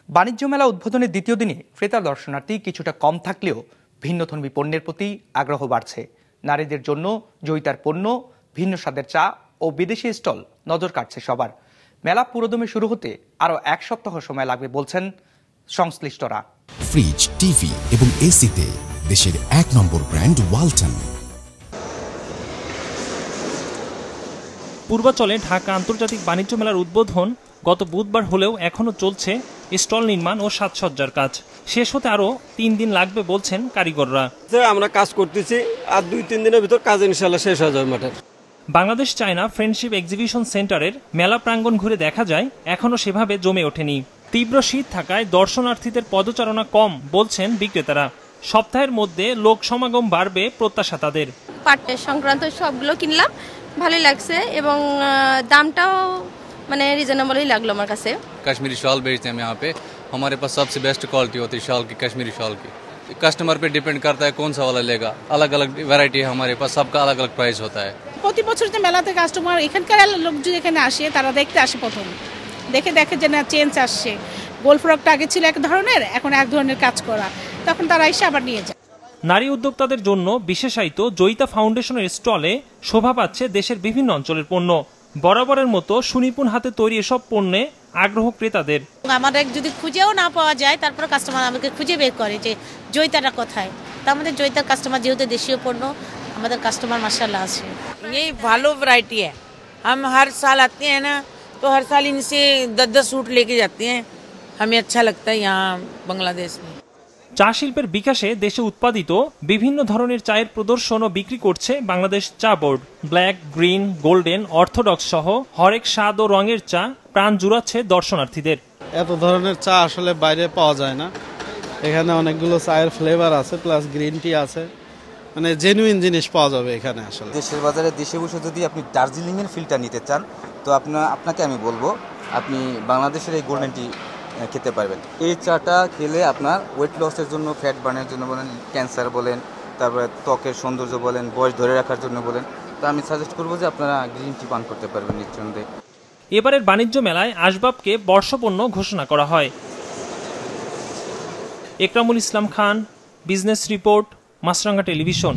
বাণিজ্য মেলা উদ্বোধনের দ্বিতীয় দিনে ক্রেতা দর্শনার্থী কিছুটা কম থাকলেও ভিন্নধর্মী পণ্যের প্রতি আগ্রহ বাড়ছে। নারীদের জন্য জয়িতার পণ্য, ভিন্ন স্বাদের চা ও বিদেশি স্টল নজর কাটছে সবার। মেলা পুরোদমে শুরু হতে আরও এক সপ্তাহ সময় লাগবে বলছেন সংশ্লিষ্টরা। ফ্রিজ, টিভি এবং এসিতে দেশের ১ নম্বর ব্র্যান্ড ওয়ালটন। পূর্বাচলে ঢাকা আন্তর্জাতিক বাণিজ্য মেলার উদ্বোধন গত বুধবার হলেও এখনো চলছে স্টল নির্মাণ ও সাজসজ্জার কাজ। শেষ হতে আরো ৩ দিন লাগবে বলছেন কারিগররা। আমরা কাজ করতেছি, আর ২-৩ দিনের ভিতর কাজ ইনশাআল্লাহ শেষ হয়ে যাবে মাঠের। বাংলাদেশ চায়না ফ্রেন্ডশিপ এক্সিবিশন সেন্টারের মেলা প্রাঙ্গণ ঘুরে দেখা যায় এখনো সেভাবে জমে ওঠেনি। তীব্র শীত থাকায় দর্শনার্থীদের পদচারণা কম বলছেন বিক্রেতারা। সপ্তাহের মধ্যে লোক সমাগম বাড়বে প্রত্যাশা তাদের। পাটের সংক্রান্ত সবগুলো কিনলাম, ভালোই লাগছে এবং দামটাও মানে রিজনেबल লাগলো আমার কাছে। कश्मीरी शॉल बेचते हैं हम यहाँ पे। हमारे पास सबसे बेस्ट क्वालिटी होती है शॉल की, कश्मीरी शॉल की। कस्टमर पे डिपेंड करता है कौन सा वाला लेगा। अलग अलग वैरायटी है हमारे पास, सबका अलग अलग प्राइस होता है। প্রতি বছর যে মেলাতে কাস্টমার এখানকার লোক যদি এখানে আসে, তারা দেখতে আসে, প্রথম দেখে যে না চেঞ্জ আসছে। গোল ফ্রকটা আগে ছিল এক ধরনের, এখন এক ধরনের কাজ করা, তখন তারা এসে আবার নিয়ে যায়। নারী উদ্যোক্তাদের জন্য বিশেষায়িত জয়িতা ফাউন্ডেশনের স্টলে শোভা পাচ্ছে দেশের বিভিন্ন অঞ্চলের পণ্য। বরাবরের মতো সুনিপুণ হাতে তৈরি এসব পণ্যে আগ্রহ ক্রেতাদের। আমাদের যদি খুঁজেও না পাওয়া যায়, তারপর কাস্টমার আমাকে খুঁজে বের করে যে জয়িতাটা কোথায়। তা আমাদের জয়িতার কাস্টমার যেহেতু দেশীয় পণ্য, আমাদের কাস্টমার মাশাআল্লাহ আছে। ये ভালো ভ্যারাইটি है। हम हर साल आते हैं ना, तो हर साल इनसे 10-10 सूट लेके जाते हैं। हमें अच्छा लगता है यहाँ बांग्लादेश में। চা শিল্পের বিকাশে দেশে উৎপাদিত বিভিন্ন ধরনের চায়ের প্রদর্শন ও বিক্রি করছে বাংলাদেশ চা board. Black, green, golden, orthodox সহ হরেক স্বাদ ও রঙের চা প্রাণ জুড়াচ্ছে দর্শনার্থীদের। এত ধরনের চা আসলে বাইরে পাওয়া যায় না। এখানে অনেকগুলো চায়ের ফ্লেভার আছে, প্লাস গ্রিন টি আছে, মানে জেনুইন জিনিস পাওয়া যাবে এখানে। আসলে দেশের বাজারে দেশে বসে যদি আপনি দার্জিলিংয়ের ফিলটা নিতে চান, তো আপনাকে আমি বলবো আপনি বাংলাদেশের এই গোল্ডেন টি খেতে পারবেন। এই চাটা খেলে আপনার ওয়েট লসের জন্য, ফ্যাট বার্নের জন্য বলেন, ক্যান্সার বলেন, তারপরে ত্বকের সৌন্দর্য বলেন, বয়স ধরে রাখার জন্য বলেন, তো আমি সাজেস্ট করবো যে আপনারা গ্রিন টি পান করতে পারবেন নিঃসন্দেহে। এবারের বাণিজ্য মেলায় আসবাবকে বর্ষপণ্য ঘোষণা করা হয়। একরামুল ইসলাম খান, বিজনেস রিপোর্ট, মাছরাঙ্গা টেলিভিশন।